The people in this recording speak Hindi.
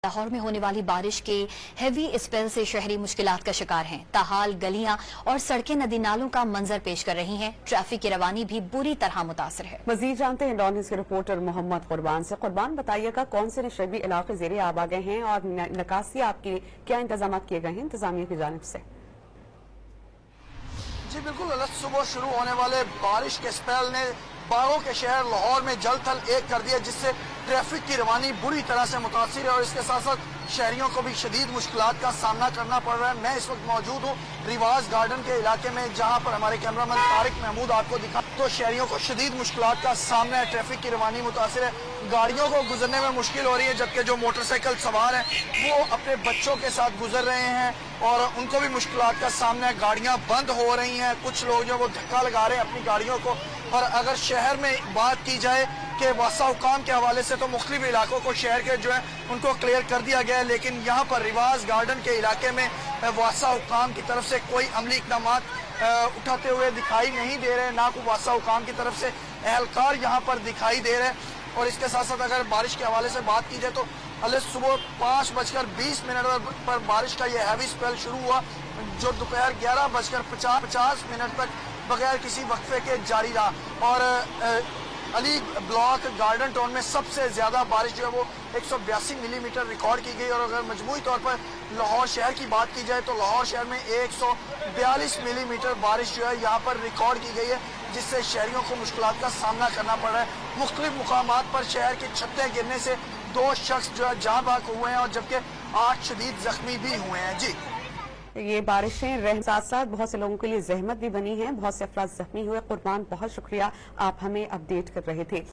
लाहौर में होने वाली बारिश के हेवी स्पेल से शहरी मुश्किलात का शिकार हैं। ताहाल गलियां और सड़कें नदी नालों का मंजर पेश कर रही हैं। ट्रैफिक की रवानी भी बुरी तरह मुतासर है। मजीद जानते हैं डॉन न्यूज़ के रिपोर्टर मोहम्मद कुर्बान से। कुर्बान, बताइएगा कौन से नशेबी इलाके ज़ेरे आब आ गए हैं और निकासी आपके क्या इंतजाम किए गए हैं इंतजामिया की जानिब से? जी बिल्कुल, सुबह शुरू होने वाले बारिश के स्पेल ने बागों के शहर लाहौर में जल थल एक कर दिया, जिससे ट्रैफिक की रवानी बुरी तरह से मुतासिर है और इसके साथ साथ शहरियों को भी शदीद मुश्किलात का सामना करना पड़ रहा है। मैं इस वक्त मौजूद हूँ रिवाज गार्डन के इलाके में, जहाँ पर हमारे कैमरामैन तारिक महमूद आपको दिखा। तो शहरियों को शदीद मुश्किलात का सामना है, ट्रैफिक की रवानी मुतासिर है, गाड़ियों को गुजरने में मुश्किल हो रही है, जबकि जो मोटरसाइकिल सवार हैं वो अपने बच्चों के साथ गुजर रहे हैं और उनको भी मुश्किलात का सामना है। गाड़ियाँ बंद हो रही हैं, कुछ लोग जो वो धक्का लगा रहे हैं अपनी गाड़ियों को। और अगर शहर में बात की जाए कि वासा हुकाम के हवाले से, तो मुख्तलिफ इलाकों को शहर के जो है उनको क्लियर कर दिया गया है, लेकिन यहाँ पर रिवाज गार्डन के इलाके में वासा हुकाम की तरफ से कोई अमली इक़दाम उठाते हुए दिखाई नहीं दे रहे, ना कोई वासा हुकाम की तरफ से एहलकार यहाँ पर दिखाई दे रहे हैं। और इसके साथ साथ अगर बारिश के हवाले से बात की जाए तो हले सुबह 5:20 पर बारिश का ये हैवी स्पेल शुरू हुआ, जो दोपहर 11:50 तक बगैर किसी वक्फे के जारी रहा। और अली ब्लॉक गार्डन टाउन में सबसे ज्यादा बारिश जो है वो 182 मिलीमीटर रिकॉर्ड की गई। और अगर मजमूई तौर पर लाहौर शहर की बात की जाए तो लाहौर शहर में 142 मिलीमीटर बारिश जो है यहाँ पर रिकॉर्ड की गई है, जिससे शहरियों को मुश्किलात का सामना करना पड़ रहा है। मुख्तलिफ मुकामात पर शहर की छतें गिरने से 2 शख्स जो है जाँ बाक हुए हैं और जबकि 8 शदीद जख्मी भी हुए हैं। जी, ये बारिशें साथ साथ बहुत से लोगों के लिए जहमत भी बनी है, बहुत से अफराद जख्मी हुए। कुर्बान, बहुत शुक्रिया, आप हमें अपडेट कर रहे थे।